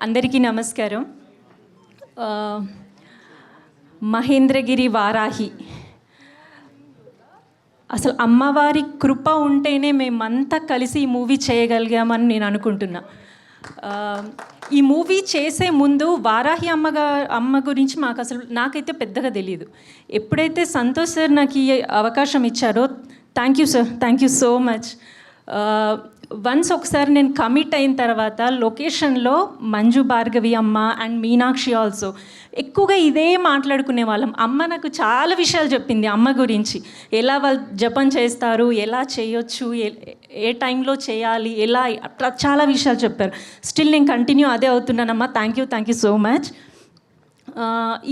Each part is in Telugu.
అందరికీ నమస్కారం. మహేంద్రగిరి వారాహి, అసలు అమ్మవారి కృప ఉంటేనే మేమంతా కలిసి ఈ మూవీ చేయగలిగామని నేను అనుకుంటున్నా. ఈ మూవీ చేసే ముందు వారాహి అమ్మ గురించి నాకైతే పెద్దగా తెలియదు. ఎప్పుడైతే సంతోష్ సార్ నాకు ఈ అవకాశం ఇచ్చారో, thank you sir, thank you so much. Once ఒకసారి నేను కమిట్ అయిన తర్వాత లొకేషన్లో మంజు భార్గవి అమ్మ అండ్ మీనాక్షి ఆల్సో ఎక్కువగా ఇదే మాట్లాడుకునే వాళ్ళం. అమ్మ నాకు చాలా విషయాలు చెప్పింది అమ్మ గురించి, ఎలా వాళ్ళు జపం చేస్తారు, ఎలా చేయొచ్చు, ఏ టైంలో చేయాలి, ఎలా, అట్లా చాలా విషయాలు చెప్పారు. స్టిల్ నేను కంటిన్యూ అదే అవుతున్నానమ్మా. Thank you so much.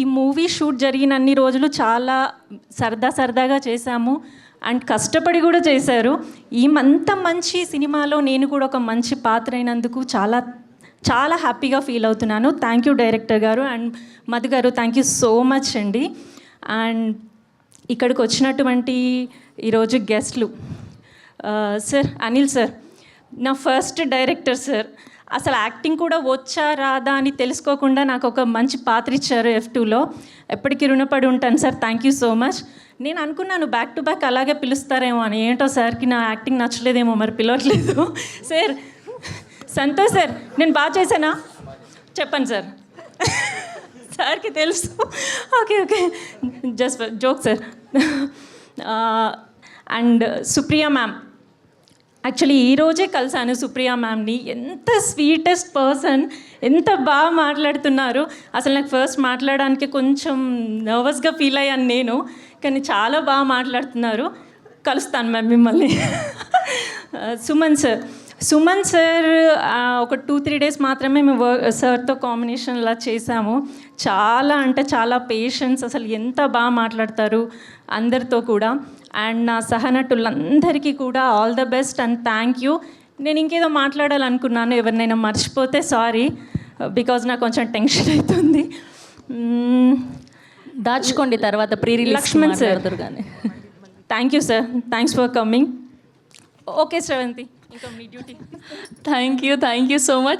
ఈ మూవీ షూట్ జరిగిన అన్ని రోజులు చాలా సరదాగా చేశాము అండ్ కష్టపడి కూడా చేశారు. అంత మంచి సినిమాలో నేను కూడా ఒక మంచి పాత్ర అయినందుకు చాలా హ్యాపీగా ఫీల్ అవుతున్నాను. థ్యాంక్ యూ డైరెక్టర్ గారు అండ్ మధు గారు, థ్యాంక్ యూ సో మచ్ అండి. అండ్ ఇక్కడికి వచ్చినటువంటి ఈరోజు గెస్ట్లు, సార్ అనిల్ సార్, నా ఫస్ట్ డైరెక్టర్ సార్. అసలు యాక్టింగ్ కూడా వచ్చా రాదా అని తెలుసుకోకుండా నాకు ఒక మంచి పాత్ర ఇచ్చారు F2లో. ఎప్పటికీ రుణపడి ఉంటాను sir. Thank you so much. నేను అనుకున్నాను బ్యాక్ టు బ్యాక్ అలాగే పిలుస్తారేమో అని. ఏంటో సార్కి నా యాక్టింగ్ నచ్చలేదేమో, మరి పిలవట్లేదు. సార్ సంతోష్ సార్, నేను బాగా చేశానా చెప్పండి సార్. సార్కి తెలుసు. Okay just joke sir. And Supriya ma'am, actually ఈరోజే కలిసాను సుప్రియ మ్యామ్ని. ఎంత స్వీటెస్ట్ పర్సన్, ఎంత బాగా మాట్లాడుతున్నారు. అసలు నాకు ఫస్ట్ మాట్లాడడానికి కొంచెం నర్వస్గా ఫీల్ అయ్యాను నేను, కానీ చాలా బాగా మాట్లాడుతున్నారు. కలుస్తాను మ్యామ్ మిమ్మల్ని. సుమన్ సార్ ఒక 2-3 డేస్ మాత్రమే మేము సార్తో కాంబినేషన్లా చేశాము. చాలా పేషెన్స్, అసలు ఎంత బాగా మాట్లాడతారు అందరితో కూడా. అండ్ నా సహనటులందరికీ కూడా all the best and thank you. నేను ఇంకేదో మాట్లాడాలనుకున్నాను, ఎవరినైనా మర్చిపోతే సారీ, బికాజ్ నాకు కొంచెం టెన్షన్ అవుతుంది. దాచుకోండి, తర్వాత pre release Lakshman sir, thank you sir, thanks for coming. Okay Sravanthi, ఇంకా మీ duty. Thank you so much.